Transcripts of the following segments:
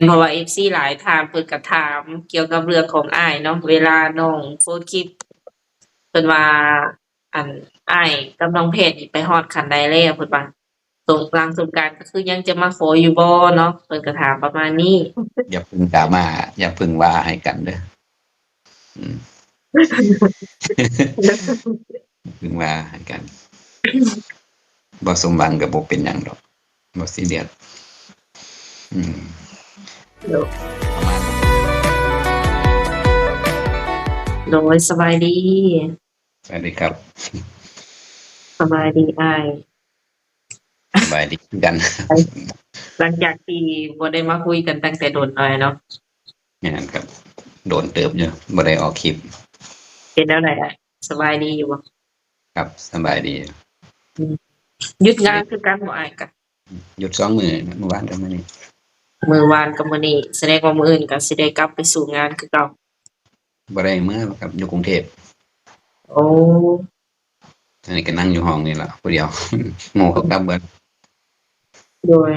เพราะว่า FC หลายถามเพิ่นก็ถามเกี่ยวกับเรื่องของอ้ายเนาะเวลาน้องโพสต์คลิปเพิ่นว่าอั่นอ้ายกับน้องแพทย์นี่ไปฮอดขั้นใดแล้วเพิ่นว่าหลังสงกรานต์ก็คือยังจะมาขออยู่บ่เนาะเพิ่นก็ถามประมาณนี้ อย่าพึ่งดราม่าอย่าพึ่งว่าให้กันเด้ออืม พึ่งว่าให้กันบ่สมหวังก็บ่เป็นหยังดอกบ่ซีเรียสอืม โดประมาณนั้น โดยสบายดี สวัสดีครับ สบายดีอ้าย สบายดีคือกัน หลังจากที่บ่ได้มาคุยกันตั้งแต่โดนหน่อยเนาะ แม่นครับ โดนเติบอยู่บ่ได้ออกคลิป เป็นแนวใดอ้ายสบายดีอยู่บ่ครับสบายดี อืมหยุดงานคือกันบ่อ้ายก็ หยุด2มื้อเมื่อวานกับมื้อนี้ มื้อวานกับมื้อนี้แสดงว่ามื้ออื่นก็สิได้กลับไปสู่งานคือเก่า บ่ได้เมื่อหรอกครับอยู่กรุงเทพ โอ้ อันนี้ก็นั่งอยู่ห้องนี่ล่ะผู้เดียว หมู่เขากลับเบิด โดย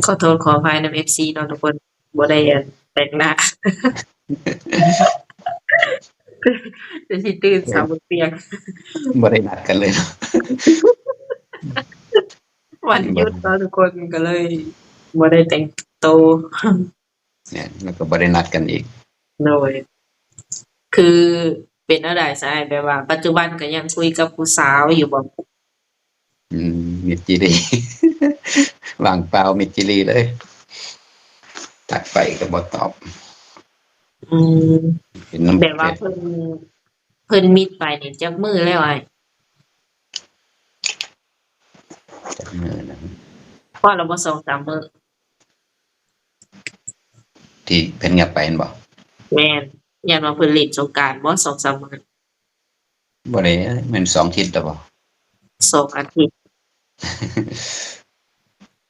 ขอโทษขออภัยนำ FC เนาะทุกคนบ่ได้แต่งหน้า เดี๋ยวสิตื่นสาวบนเตียง บ่ได้นัดกันเลยเนาะ วันหยุดเนาะทุกคนก็เลยบ่ได้แต่งตัว เนี่ยแล้วก็บ่ได้นัดกันอีก โดยคือเป็นจั่งใดซะอ้ายแบบว่าปัจจุบันก็ยังคุยกับผู้สาวอยู่บ่ มิดจิรี ว่างเปล่ามิดจิรีเลยทักไปก็บ่ตอบ อืม เป็นน้ำ แบบว่า เฟซ เพิ่นมิดไปนี่จักมื้อแล้วอ้าย จากมื้อนั้น พอแล้วบ่2-3มื้อ ที่เพิ่นเงียบไปแม่นบ่ แม่นย้านว่าเพิ่นเล่นสงกรานต์บ่2-3มื้อ บ่ได้แม่น2ทิศแล้วบ่ 2อาทิตย์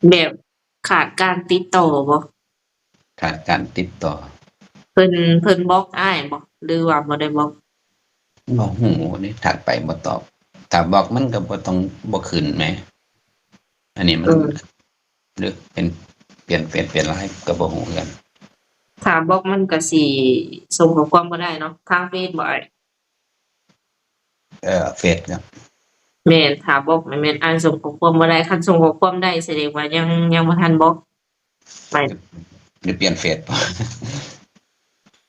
แบบขาดการติดต่อบ่ ขาดการติดต่อ เพิ่นบล็อกอ้ายบ่หรือว่าบ่ได้บล็อก บ่ฮู้นี่ทักไปบ่ตอบถ้าบล็อกมันก็บ่ต้องบ่ขึ้นแหมอันนี้มันหรือเป็นเปลี่ยนเฟซเปลี่ยนไลน์ก็บ่ฮู้คือกัน ถ้าบล็อกมันก็สิส่งข้อความบ่ได้เนาะทางเฟซบ่อ้าย เฟซครับ แม่นถ้าบล็อกนี่แม่นอ่านส่งข้อความบ่ได้คันส่งข้อความได้แสดงว่ายังบ่ทันบล็อกไม่ หรือเปลี่ยนเฟซ บ่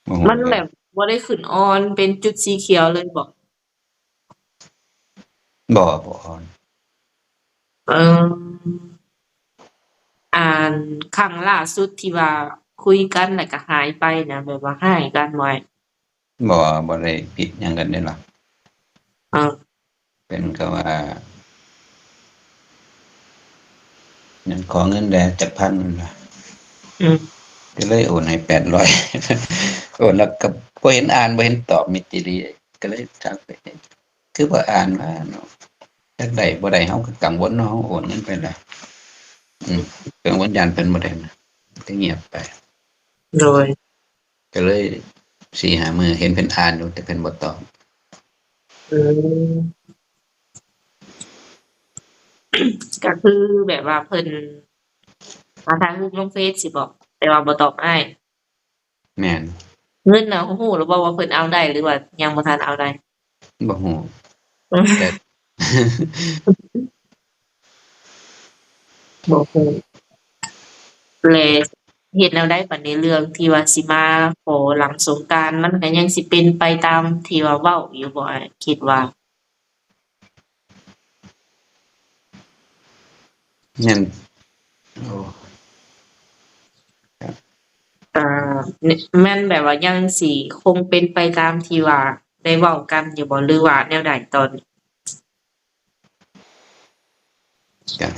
บ่ฮู้ มันแบบบ่ได้ขึ้นออนเป็นจุดสีเขียวเลยบ่ บ่ เอออ่านครั้งล่าสุดที่ว่าคุยกันแล้วก็หายไปนะแบบว่าหายกันไว้ บ่ได้ผิดหยังกันเด้ล่ะ เออ เป็นก็ว่านั่นขอเงินแหน่จักพันนั่นล่ะ อืม ก็เลยโอนให้800 โอนแล้วก็บ่เห็นอ่านบ่เห็นตอบมิดจิรีก็เลยทักไปคือบ่อ่านว่าเนาะจักได้บ่ได้เฮาก็กังวลเนาะเฮาโอนเงินไปแล้วกังวลย้านเพิ่นบ่ได้นะก็เงียบไป โดย ก็เลย4-5มื้อเห็นเพิ่นอ่านอยู่แต่เพิ่นบ่ตอบ อืม ก็คือแบบว่าเพิ่นมาถ่ายรูปลงเฟซสิบ่แต่ว่าบ่ตอบอ้าย แม่น เงินน่ะฮู้หรือบ่ว่าเพิ่นเอาได้หรือว่ายังบ่ทันเอาได้ บ่ฮู้ แต่ บ่ฮู้แล้วเฮ็ดแนวใดบัดนี้เรื่องที่ว่าสิมาขอหลังสงกรานต์มันก็ยังสิเป็นไปตามที่ว่าเว้าอยู่บ่อ้ายคิดว่า นั่นโอ้ อ่แม่นแบบว่ายังสิคงเป็นไปตามที่ว่าได้เว้ากันอยู่บ่หรือว่าแนวใดตอนนี้ ก็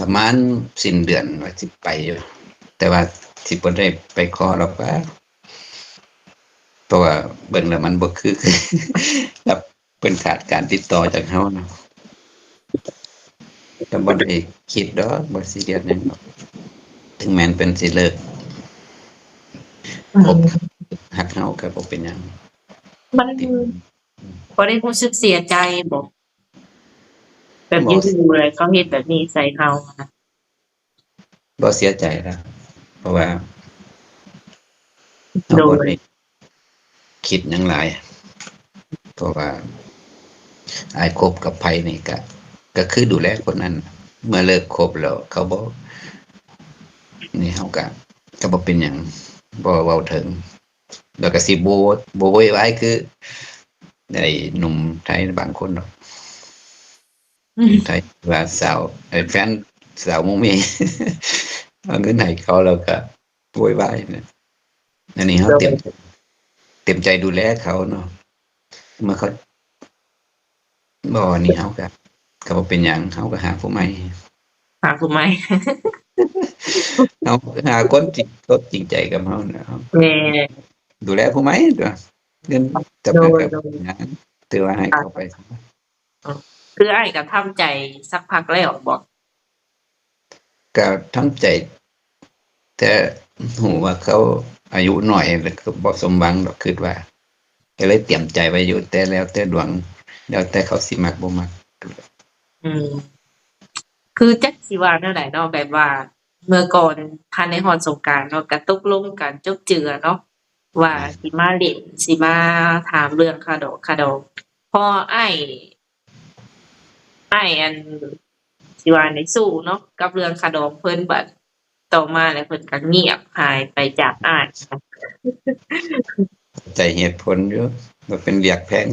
ประมาณสิ้นเดือนว่าสิไปอยู่แต่ว่าสิบ่ได้ไปขอหรอกว่าเพราะว่าเบิ่งแล้วมันบ่คือ กับเพิ่นขาดการติดต่อจากเฮาเนาะก็บ่ได้คิดดอกบ่ซีเรียสหยังดอกถึงแม้นเพิ่นสิเลิกคบฮักเฮาก็บ่เป็นหยัง มันบ่ได้รู้สึกเสียใจบ่ แบบบ่อยู่ๆเลยเขาเฮ็ดแบบนี้ใส่เรานะ บ่เสียใจแล้วเพราะว่าเราโดบ่ยได้คิดหยังหลายเพราะว่าอ้ายคบกับไผนี่ก็คือดูแลคนนั้น เมื่อเลิกคบแล้วเขาบ่นี่เฮาก็บ่เป็นหยังบ่เว้าถึงแล้วก็สิบ่โวยวายคือไอ้หนุ่มไทยบางคนดอกอืมหนุ่มไทยว่าสาวแฟนสาวมุ้งมิ้ง เอาเงินให้เขาแล้วก็โวยวายเนี่ยอันนี้เขาโดยเต็มใจดูแลเขาเนาะเมื่อเขาบ่นี่เขาบ่เป็นหยังเขาก็หาผู้ใหม่ หาผู้ใหม่ เขาหาคนจริงใจกับเขาเนาะแม่ดูแลผู้ใหม่ตัวเงินโดจำกัดกับยโดยงานถือว่าให้เขาไปคืออ้ายก็ทำใจสักพักแล้วบ่ก็ทำใจ แต่หูว่าเขาอายุน้อยแล้วก็บ่สมหวังดอกคิดว่าก็เลยเตรียมใจไว้อยู่แต่แล้วแต่ดวงแล้วแต่เขาสิมักบ่มัก อืมคือจักสิว่าแนวใดเนาะแบบว่าเมื่อก่อนทันได้ฮอดสงกรานต์เนาะก็ตกลงกันจบเจือเนาะว่าสิมาเล่นสิมาถามเรื่องค่าดอกพออ้ายอันสิว่าได้สู้เนาะกับเรื่องค่าดอกเพิ่นบัดต่อมาแล้วเพิ่นก็เงียบหายไปจากอ้าย ใจเหตุผลอยู่ว่าเป็นเวียกแพง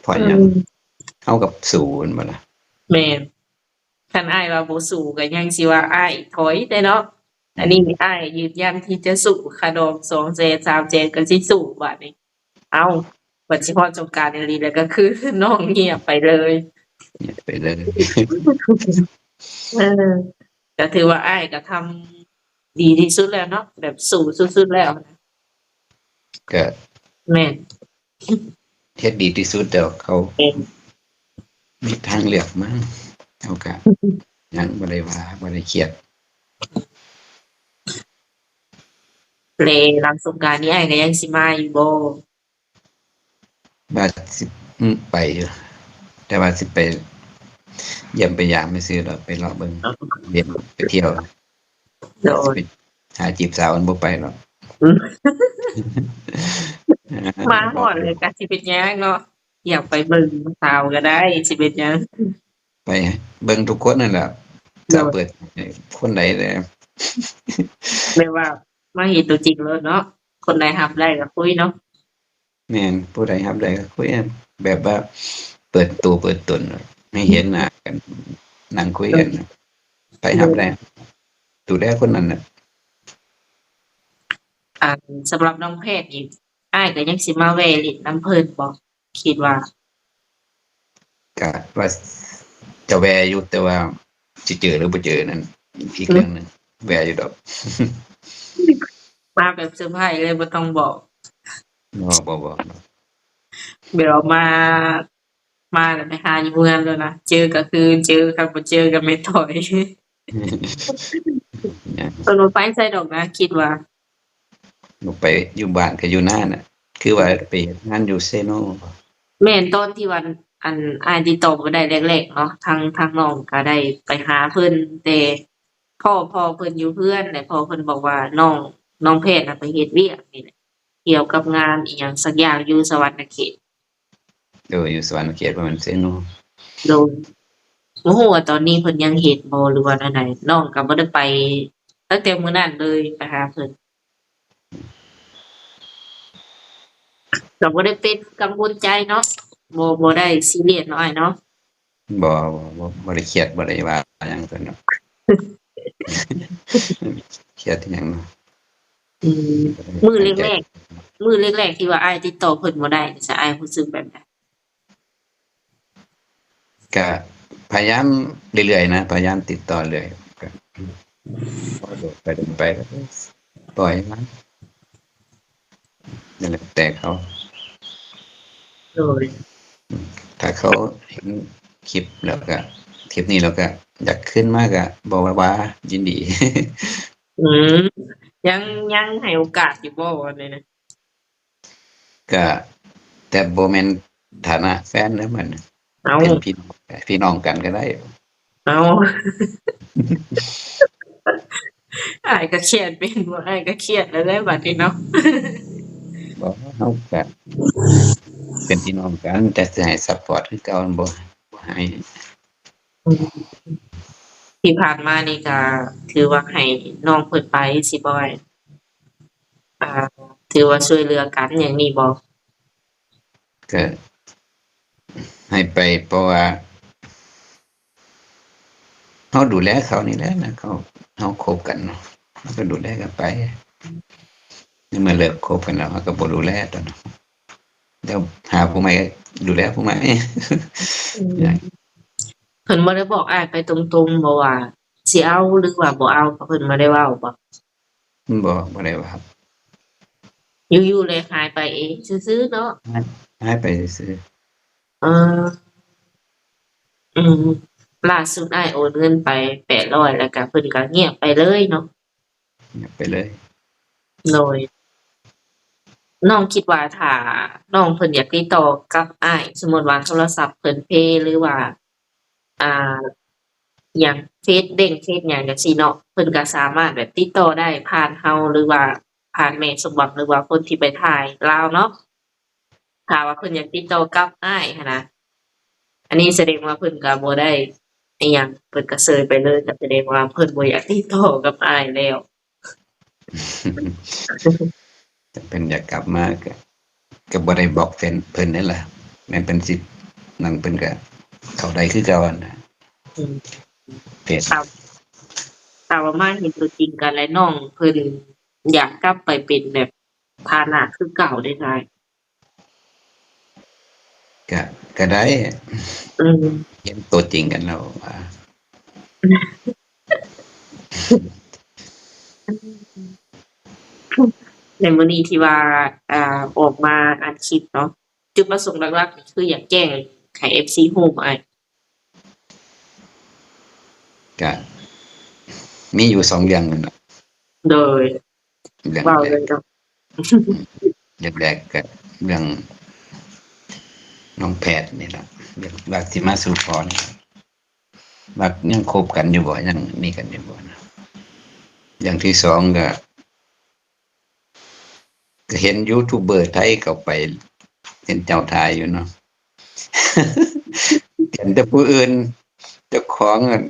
เพราะอืหยังมเฮากับศูนย์บ่ล่ะแม่นคันอ้ายว่าบ่สู้ก็ยังสิว่าอ้ายถอยได้เนาะอันนี้อ้ายยืนยันที่จะสู้ค่าดอก200,000 300,000ก็สิสู้บัดนี้อ้าวบัดสิฮอดสงกรานต์อีหลีแล้วก็คือน้องเงียบไปเลย เนี่ยไปเลย เออก็ถือว่าอ้ายก็ทำดีที่สุดแล้วเนาะแบบสู้สุดๆแล้วนะก็ แม่นเฮ็ดดีที่สุดแล้วเขาแม่นมีทางเลือกมั้งเขาก็ยังบ่ได้ว่าบ่ได้เครียดแล้วหลังสงกรานต์นี้อ้ายก็ยังสิมาอยู่บ่ว่าสิไปอยู่แต่ว่าสิไปเยี่ยมไปยามซื่อๆดอกไปเลาะเบิ่งเล่นไปเที่ยวโดสิยไปหาจีบสาวมันบ่ไปหรอก อืมมาฮอดเลยก็สิเป็นหยังเนาะอยากไปเบิ่งสาวก็ได้สิเป็นหยังไปเบิ่งทุกคนนั่นแหละโดถ้าเปิดยให้คนใดแหละ แบบว่ามาเห็นตัวจริงเลยเนาะคนใดรับได้ก็คุยเนาะแม่นผู้ใดรับได้ก็คุยกันแบบว่าเปิดตัวเปิดตนให้เห็นหน้ากันนั่งคุยกันไปรับได้ดูแลคนนั้นน่ะ อ่าสำหรับน้องแพทย์นี่อ้ายก็ยังสิมาแวะเล่นนำเพิ่นบ่คิดว่าก็ว่าจะแวะอยู่แต่ว่าสิเจอหรือบ่เจอนั่นอีกเรื่องหนึ่งแวะอยู่ดอก มาแบบเซอร์ไพรส์เลยบ่ต้องบอกบ่เดี๋ยวมาแล้วไปหาอยู่เมืองแล้วนะเจอก็คือเจอคันบ่เจอก็ไม่ถอย เนี่ย เพิ่นบ่ไปไสดอกนะคิดว่าบ่ไปอยู่บ้านก็อยู่นาน่ะคือว่าไปเฮ็ดงานอยู่เซโนแม่นตอนที่วันอันอ้ายติดต่อบ่ได้แรกๆเนาะทางน้องก็ได้ไปหาเพิ่นแต่พ่อเพิ่นอยู่เรือนแล้วพ่อเพิ่นบอกว่าน้องแพทย์น่ะไปเฮ็ดเวียกนี่แหละเกี่ยวกับงานอิหยังสักอย่างอยู่สวรรณเขตอยู่สวรรณเขตว่ามันเซโนโดยบ่ฮู้ว่าตอนนี้เพิ่นยังเฮ็ดบ่หรือว่าแนวใดน้องก็บ่ได้ไปตั้งแต่มื้อนั้นเลยไปหาเพิ่นก็บ่ได้เป็นกังวลใจเนาะบ่ได้ซีเรียสเนาะอ้ายเนาะบ่ได้เครียดบ่ได้ว่าหยังเพิ่นเนาะเครียดอิหยังเนาะอืมมื้อตั้งใจแรกมื้อแรกๆที่ว่าอ้ายติดต่อเพิ่นบ่ได้นี่จะอ้ายรู้สึกแบบใดก็พยายามเรื่อยๆนะพยายามติดต่อเรื่อยก็พอโดดไปโดนไปก็ปล่อยมันนั่นแหละแต่เขา โดยถ้าเขาเห็นคลิปแล้วก็คลิปนี้แล้วก็อยากขึ้นมาก็บอกว่ายินดี อืมยังยังให้โอกาสอยู่บ่ว่าแนวนั้นก็แต่บ่แม่นฐานะแฟนเด้อมัน เอาเป็นพี่น้องกันก็ได้ เอาอ้ายก็เครียดเป็นบ่อ้ายก็เครียดแล้วได้บัดนี้เนาะ บ่เฮาก็เป็นพี่น้องกันแต่สิให้ซัปพอร์ตคือเก่าบ่ให้ อืมที่ผ่านมานี่ก็ถือว่าให้น้องเพิ่นไปสิบ่อ้ายอ่าถือว่าช่วยเหลือกันหยังนี้บ่ก็ให้ไปเพราะว่าเฮาดูแลเขานี่แหละนะเฮาคบกันเนาะเราก็ดูแลกันไปนี่เมื่อเลิกคบกันแล้วเราก็บ่ดูแลตอนเนาะเดี๋ยวหาผู้ใหม่ก็ดูแลผู้ใหม่ อืมอย่างเพิ่นบ่ได้บอกอ้ายไปตรงๆบ่ว่าสิเอาหรือว่าบ่เอาก็เพิ่นบ่ได้เว้าบ่ บ่ได้ว่าครับอยู่ๆเลยหายไปเองซื่อๆเนาะให้ไปซื่อเอออืมล่าสุดอ้ายโอนเงินไป800แล้วก็เพิ่นก็เงียบไปเลยเนาะๆไปเลย โดยน้องคิดว่าถ้าน้องเพิ่นอยากติดต่อกับอ้ายสมมุติว่าโทรศัพท์เพิ่นเพหรือว่าอ่าหยังเฟซเด้งเฟซหยังจังซี้เนาะเพิ่นก็สามารถแบบติดต่อได้ผ่านเราหรือว่าผ่านแม่สมหวังหรือว่าคนที่ไปถ่ายลาวเนาะถ้าว่าเพิ่นอยากติดต่อกับอ้ายหั้นนะ อันนี้แสดงว่าเพิ่นก็บ่ได้อิหยังเพิ่นก็เซยไปเลยก็แสดงว่าเพิ่นบ่อยากติดต่อกับอ้ายแล้ว ถ้าเพิ่นอยากกลับมาก็บ่ได้บอกเพิ่นนั่นล่ะแม่นเพิ่นสินั่นเพิ่นก็เข้าได้คือเก่านั่นน่ะอืมเพจถ้าถ้าว่ามาเห็นตัวจริงกันแล้วน้องเพิ่นอยากกลับไปเป็นแบบฐานะคือเก่าได้ไดก็ก็ได้อืมเห็นตัวจริงกันแล้วว่า ในมื้อนี้ที่ว่าออกมาอัดคลิปเนาะจุดประสงค์หลักๆนี่คืออยากแจ้งให้ FC รู้บ่อ้ายก็มีอยู่2เรื่องนั่นน่ะโดยเรื่องเว้าแรกเลยเนาะเรื่องแรกก็เรื่องน้องแพทย์นี่ล่ะเรื่องว่าสิมาสู่ขอนี่ว่ายังคบกันอยู่บ่ยังมีกันอยู่บ่นะอย่างที่2ก็เห็นยูทูบเบอร์ไทยเขาไปเป็นเจ้าทายอยู่เนาะ เห็นแต่ผู้อื่นเจ้าของอะ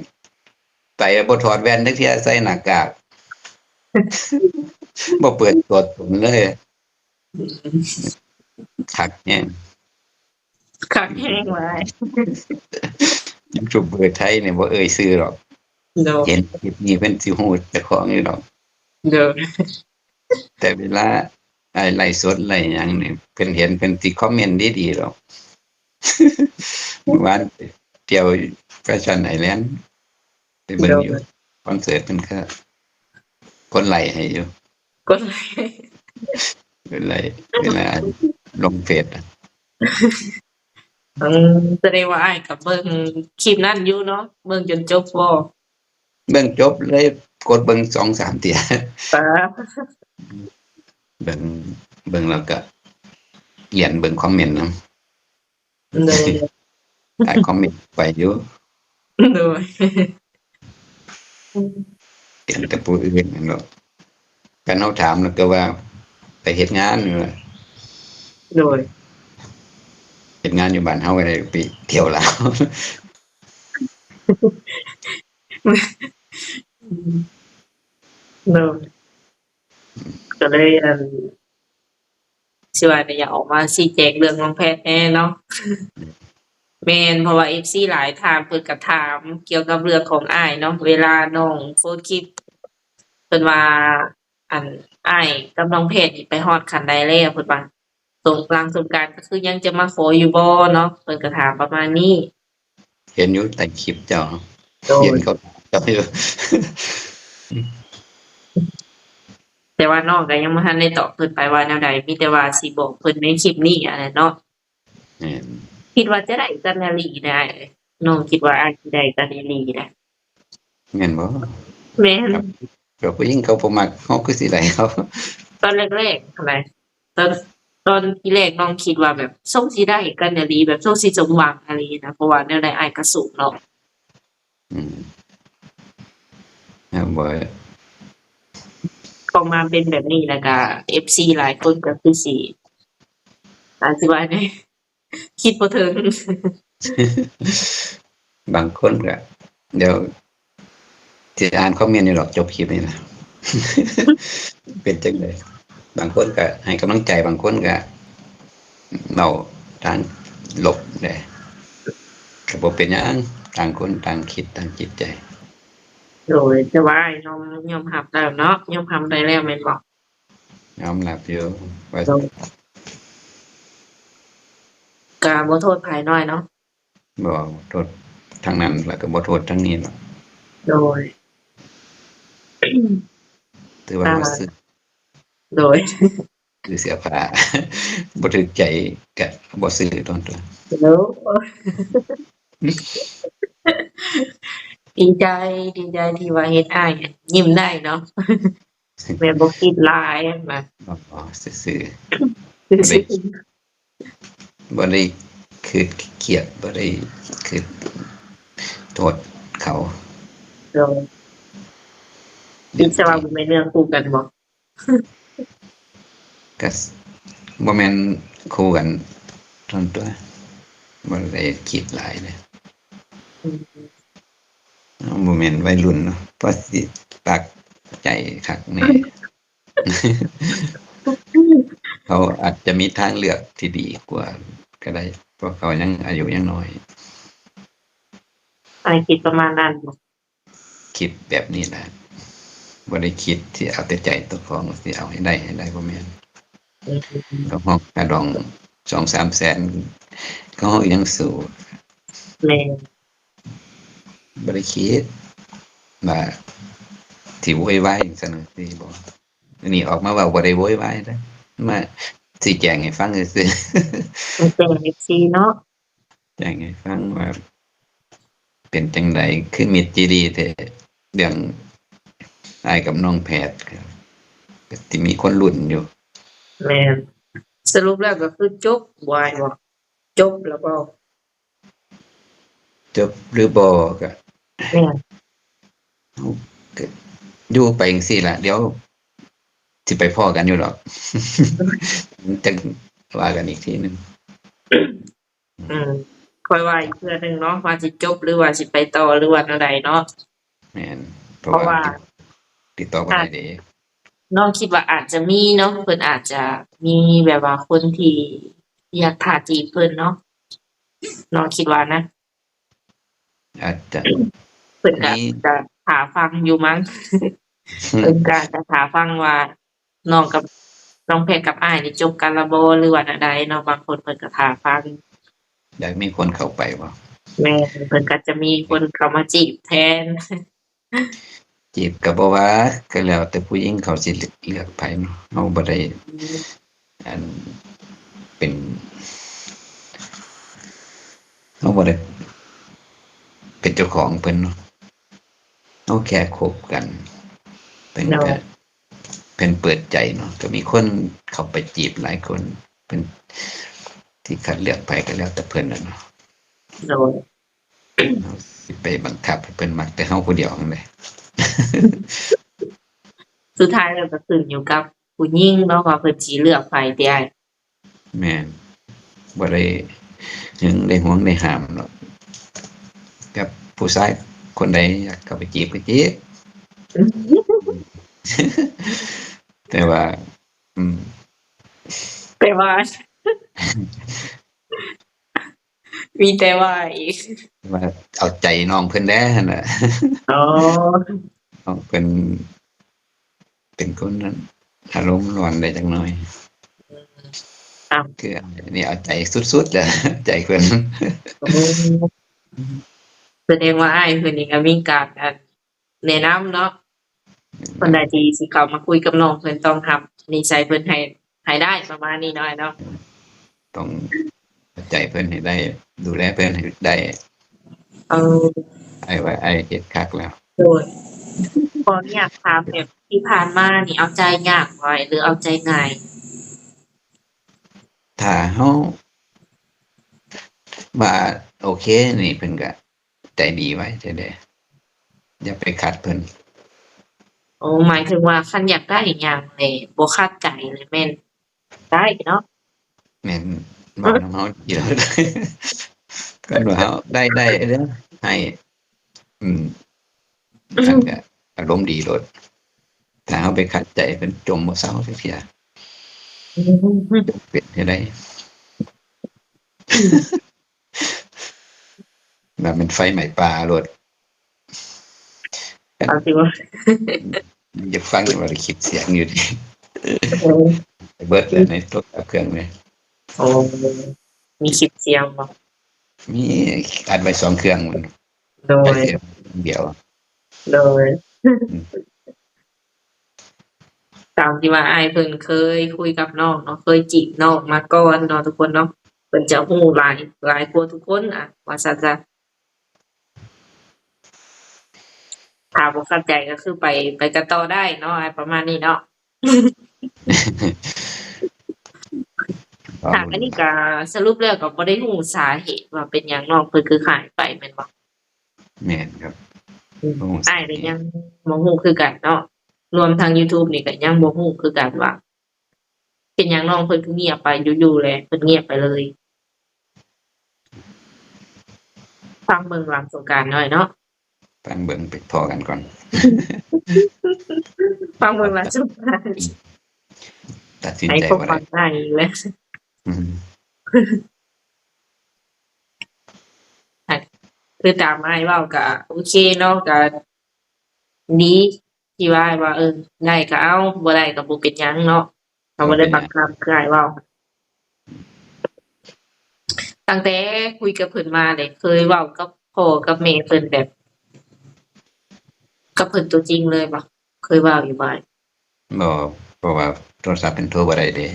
ไปบ่ถอดแว่นจักเที่ยใส่หน้ากากบ่เปิดตัวตนเลยคักแฮง คักแฮงว่าอ้ายยูทูบเบอร์ไทยนี่บ่เอ่ยชื่อหรอกโดยเห็นคลิปนี้เพิ่นสิฮู้เจ้าของอยู่ดอกโดยแต่เวลาไลฟ์สดไลฟ์หยังนี่เพิ่นเห็นเพิ่นสิคอมเมนต์ดีๆดอกเมื่อวานไปเที่ยวแฟชั่นไอแลนด์ไปเบิ่งอยู่โดยคอนเสิร์ตเพิ่นก็กดไลค์ให้อยู่กดไลค์ กดไลค์เวลาลงเฟซอะ อืแสดงว่าอ้ายก็เบิ่งคลิปนั้นอยู่เนาะเบิ่งจนจบบ่เบิ่งจบเลยกดเบิ่ง2-3เที่ย ป๊าดเบิ่งเบิ่งแล้วก็เขียนเบิ่งคอมเมนต์นำ โดย อ่านคอมเมนต์ไปอยู่ โดยเห็นแต่ผู้อื่นนั่นเนาะคันเฮาถามแล้วก็ว่าไปเฮ็ดงานนั่นล่ะ โดยเฮ็ดงานอยู่บ้านเฮาก็ได้ไปเที่ยวลาว อืมโดยก็เลยสิว่าได้อยากออกมาชี้แจงเรื่องน้องแพทย์แหน่เนาะแม่นเพราะว่า FC หลายถามเพิ่นก็ถามเกี่ยวกับเรื่องของอ้ายเนาะเวลาน้องโพสต์คลิปเพิ่นว่าอั่นอ้ายกับน้องแพทย์นี่ไปฮอดขั้นใดแล้วเพิ่นว่าหลังสงกรานต์ก็คือยังจะมาขออยู่บ่เนาะเพิ่นก็ถามประมาณนี้เห็นอยู่ใต้คลิปเจ้าโดย เห็นเขาเจ้าอยู่ แต่ว่าน้องก็ยังบ่ทันได้ตอบเพิ่นไปว่าแนวใดมีแต่ว่าสิบอกเพิ่นในคลิปนี้อะแหละเนาะแม่นคิดว่าจะได้กันอีหลีได้น้องคิดว่าอาจสิได้กันอีหลีนะแม่นบ่แม่นครับก็ผู้หญิงเขาบ่มักเฮาคือสิได้เขา ตอนแรกๆหั้นแหละตอน ตอนที่แรกน้องคิดว่าแบบส่งสิได้กันอีหลีแบบส่งสิสมหวังอะไรนะเพราะว่าแนวใดอ้ายก็สูงเนาะอืมครับบ่พอมาเป็นแบบนี้แล้วก็ FC หลายคนก็คือสิอาจสิว่าไงคิดบ่ถึง บางคนก็เดี๋ยวสิอ่านคอมเมนต์อยู่หรอกจบคลิปนี่นะ เป็นจังได๋บางคนก็ให้กำลังใจบางคนก็เว้าทางลบได้ก็บ่เป็นหยังต่างคนต่างคิดต่างจิตใจโดยแต่ว่าอ้ายยอมรับแล้วเนาะยอมรับได้แล้วแม่นบ่ยอมรับอยู่ว่าโดยก็บ่โทษไผน้อยเนาะบ่โทษทางนั้นแล้วก็บ่โทษทางนี้หรอกโดย ถือว่าอ่าบ่ซื้อโดย เสื้อผ้า บ่ถูกใจก็บ่ซื้อโดนตัว แล้วดีใจดีใจที่ว่าเฮ็ดอ้ายเนี่ยยิ้มได้เนาะแม่นบ่คิดหลายแบบ บ่ซื่อๆบ่ได้ซื่อบ่ได้คือเครียดบ่ได้คือโทษเขาๆโดยคิดซะว่าบ่แม่นเรื่องคู่กันบ่ก็บ่แม่นคู่กันโดนตัวบ่ได้คิดหลายเลยอืมบ่แม่นวัยรุ่นเนาะพอสิปากใจคักแน่ เขาอาจจะมีทางเลือกที่ดีกว่าก็ได้เพราะเขายังอายุยังน้อยอ้ายคิดประมาณนั้นบ่คิดแบบนี้แหละบ่ได้คิดที่เอาแต่ใจตัวของสิเอาให้ได้บ่แม่นอืมก็ฮอกกะดอง2-3แสนก็ฮอกยังสู้แม่นบ่ได้คิดว่าสิโวยวายจั่งซั้นจั่งซี้บ่อันนี้ออกมาเว้าบ่ได้โวยวายเด้อมาชี้แจงให้ฟังซื่อๆ มันเป็น FC เนาะ แจ้งให้ฟังว่าเป็นจังไดคือมิตรจิดีแท้เรื่องอ้ายกับน้องแพทย์ครับก็สิมีคนลุ้นอยู่แม่นสรุปแล้วก็คือจบบ่อ้ายบ่จบแล้วบ่จบหรือบ่ก็แม่นเราก็อยู่ไปจั่งซี้ล่ะเดี๋ยวสิไปพ้อกันอยู่ดอกจังว่ากันอีกทีหนึ่งอืมค่อยว่าอีกเทื่อหนึ่งเนาะว่าสิจบหรือว่าสิไปต่อหรือว่าแนวใดเนาะแม่นเพเพราะว่าราะว่าติดต่อบ่อาจได้เด้น้องคิดว่าอาจจะมีเนาะเพิ่นอาจจะมีแบบว่าคนที่อยากท่าจีบเพิ่นเนาะน้องคิดว่านะอาจจะเพิ่นก็มีจะท่าฟังอยู่มั้งเพิ่นก็จะท่าฟังว่าน้องกับน้องแพทย์กับอ้ายนี่จบกันแล้วบ่หรือว่าแนวใดเนาะบางคนเพิ่นก็ท่าฟังอยากมีคนเข้าไปบ่แม่นเพิ่นก็จะมีคนเข้ามาจีบแทน จีบก็บ่ว่าก็แล้วแต่ผู้หญิงเขาสิเลือกไผเนาะเราบ่ได้อันเป็นเราบ่ได้เป็นเจ้าของเพิ่นเนาะเราแค่คบกันเพิ่นเนาะก็เพิ่นเปิดใจเนาะก็มีคนเข้าไปจีบหลายคนเพิ่นที่คัดเลือกไปก็แล้วแต่เพิ่นน่ะเนาะเนาะ เราสิไปบังคับให้เพิ่นมักแต่เฮาผู้เดียวจั่งใด สุดท้ายแล้วก็ขึ้นอยู่กับผู้หญิงเนาะว่าเพิ่นสิเลือกไผติอ้ายแม่นบ่ได้หึงได้หวงได้ห้ามหรอกกับผู้ชายคนใดอยากเข้าไปจีบก็จีบ แต่ว่าอืม แต่ว่ามีแต่ว่าอีกว่าเอาใจน้องเพิ่นแหน่หั่นน่ะ อ๋อน้องเพิ่นเป็นคนนั้นอารมณ์ร้อนได้จักหน่อยอ้าวคืออันนี้เอาใจสุดๆแหละ ใจเพิ่น โอ้แสดงว่าอ้ายเพิ่นนี่ก็มีการแนะนำเนาะคนใดที่สิเข้ามาคุยกับน้องเพิ่นต้องรับนิสัยเพิ่นให้ได้ประมาณนี้เนาะอ้ายเนาะต้องเอาใจเพิ่นให้ได้ดูแลเพิ่นให้ได้เอออ้ายว่าอ้ายเฮ็ดคักแล้วโดยขออนุญาตถามแบบที่ผ่านมานี่เอาใจยากบ่หรือเอาใจง่าย ถ้าเฮาว่าโอเคนี่เพิ่นก็ใจดีไว้เด้ออย่าไปขัดเพิ่น โอ้หมายถึงว่าคันอยากได้อิหยังนี่บ่คาดใจเลยแม่นได้เนาะ แม่นเว้านำเฮาเยอะ เพิ่นว่าเฮาได้เด้อให้อืมท่านก็อารมณ์ดีโลดถ้าเฮาไปขัดใจเพิ่นจมบ่เซาจักเที่ยจมเป็นจั่งใดว่ามันไฟไหม้ป่าโลด เอาสิว่า อยากฟังว่าได้คลิปเสียงอยู่ดิ โอ้ เบิดเลยในโทรศัพท์เครื่องเลย โอ้มีคลิปเสียงบ่ มีอัดไว้2เครื่องพุ่น โด ไป ย เสียเดียว โดย อืม ตามที่ว่าอ้ายเพิ่นเคยคุยกับน้องเนาะเคยจีบน้องมาก่อนเนาะทุกคนเนาะเพิ่นจะรู้หลายกว่าทุกคนว่าซั่นซะถ้าบ่เข้าใจก็คือไปกันต่อได้เนาะอ้ายประมาณนี้เนาะ รอ ค่ะ ลุ้ อั น นนี้ก็สรุปแล้วก็บ่ได้รู้สาเหตุว่าเป็นหยังน้องเพิ่นคือหายไปแม่นบ่ แม่นครับบ่รู้สา อ้าย เห ก็ยั ตุ งบ่รู้คือกันเนาะรวมทั้ง YouTube นี่ก็ยังบ่รู้คือกันว่าเป็นหยังน้องเพิ่นคือเงียบไปอยู่ๆแลเพิ่นเงียบไปเลย ฟังเบิ่งหลังสงกรานต์หน่อยเนาะ ฟังเบิ่งไปพอกันก่อน ฟังเบิ่งหลังสงกรานต์ ตัดสิน ให้ ใจ คบ บ่ ฟั ได้ งได้อีกแล้ว อืม คือตามอ้ายเว้าก็โอเคเนาะก็ดีที่ว่าอ้ายว่าได้ก็เอาบ่ได้ก็บ่เป็นหยังเนาะเขาบ่ได้บังคับคืออ้ายเว้าตั้งแต่คุยกับเพิ่นมานี่เคยเว้ากับพ่อกับแม่เพิ่นแบบกับเพิ่นตัวจริงเลยบ่เคยเว้าอยู่บ่อ้าย บ่เพราะว่าโทรศัพท์เป็นโทรบ่ได้เด้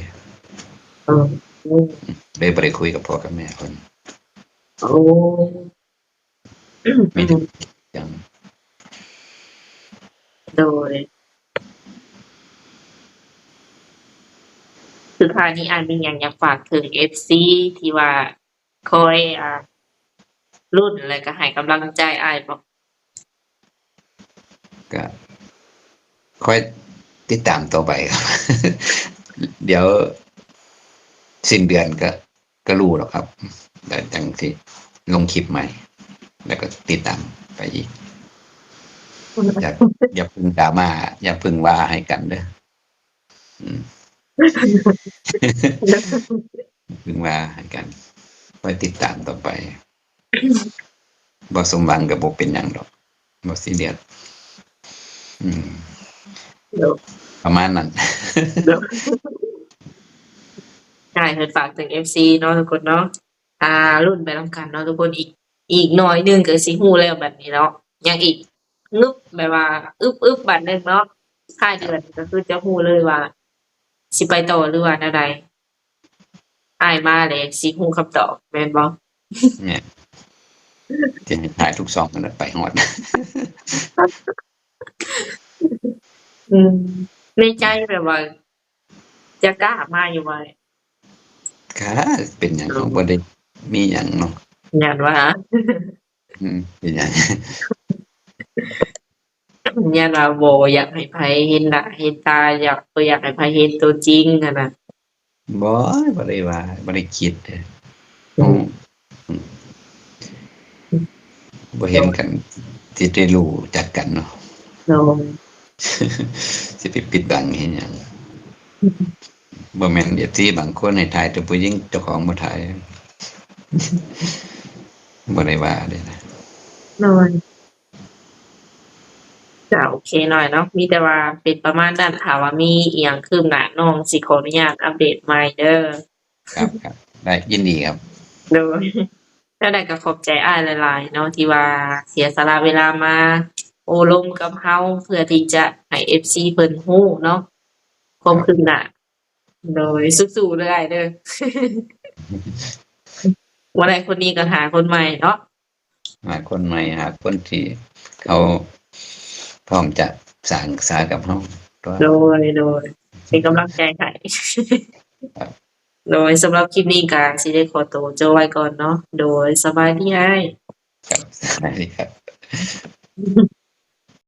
เอออืม เลยบ่ได้คุยกับพ่อกับแม่เพิ่น โอ้ มีแต่หยัง โดยสุดท้ายนี้อ้ายมีหยังอยากฝากถึง FC ที่ว่าคอยรุ่นแล้วก็ให้กำลังใจอ้ายบ่ ก็ค่อยติดตามต่อไปครับ เดี๋ยวสิ้นเดือนก็รู้แล้วครับแล้วจังสิลงคลิปใหม่ แล้วก็ติดตามไปอีก อย่าเพึ่งดราม่าอย่าเพึ่งว่าให้กันเด้ออืม เพึ่งว่าให้กันไว้ติดตามต่อไปบ่สมหวังก็บ่เป็นหยังดอกบ่ซีเรียสอืม เดี๋ยว ประมาณนั้น เดี๋ยวใช่เพิ่นฝากถึง FC เนาะทุกคนเนาะรุ่นไปนำกันเนาะทุกคนอีกหน่อยหนึ่งก็สิฮู้แล้วแบบนี้เนาะยังอีกนึบแบบว่าอึบบัดหนึ่งเนาะท้ายเดือนก็คือจะฮู้เลยว่าสิไปต่อหรือว่าแนวใดอ้ายมาแล้วสิฮู้คำตอบแม่นบ่ เนี่ยจะให้ถ่ายทุกซองมันไปฮอด อืมในใจแบบว่าจะกล้ามาอยู่บ่ ค่ะเป็นหยังเฮาบ่ได้มีหยังเนาะ ย้านว่า เป็นหยัง ย้านว่าบ่อยากให้ไผเห็นหน้าเห็นตาบ่อยากให้ไผเห็นตัวจริงหั้นน่ะ บ่ได้ว่าบ่ได้คิดเด้อเฮาบ่เห็นกันสิได้รู้จักกันเนาะ โดย สิไปปิดบังเฮ็ดหยังบ่แม่น FC บางคนให้ถ่ายแต่ผู้หญิงเจ้าของบ่ถ่าย บ่ได้ว่าเด้นะ โดยก็โอเคหน่อยเนาะมีแต่ว่าเป็นประมาณนั้นถ้าว่ามีอิหยังคืบหน้าน้องสิขออนุญาตอัปเดตใหม่เด้อ ครับได้ยินดีครับ โดยแล้วใดก็ขอบใจอ้ายหลายๆเนาะที่ว่าเสียสละเวลามาโอ้ลมกับเฮาเพื่อที่จะให้ FC เพิ่นฮู้เนาะความคืบหน้าโดยสู้ๆเด้ออ้ายเด้อ บ่ได้คนนี้ก็หาคนใหม่เนาะ หาคนใหม่หาคนที่เขาพร้อมจะสร้างสากับเฮาตัว โดยเป็นกำลังใจให้ โดยสำหรับคลิปนี้ก็สิได้ขอตัวจบไว้ก่อนเนาะโดยสบายดีอ้าย ครับสวัสดีครับ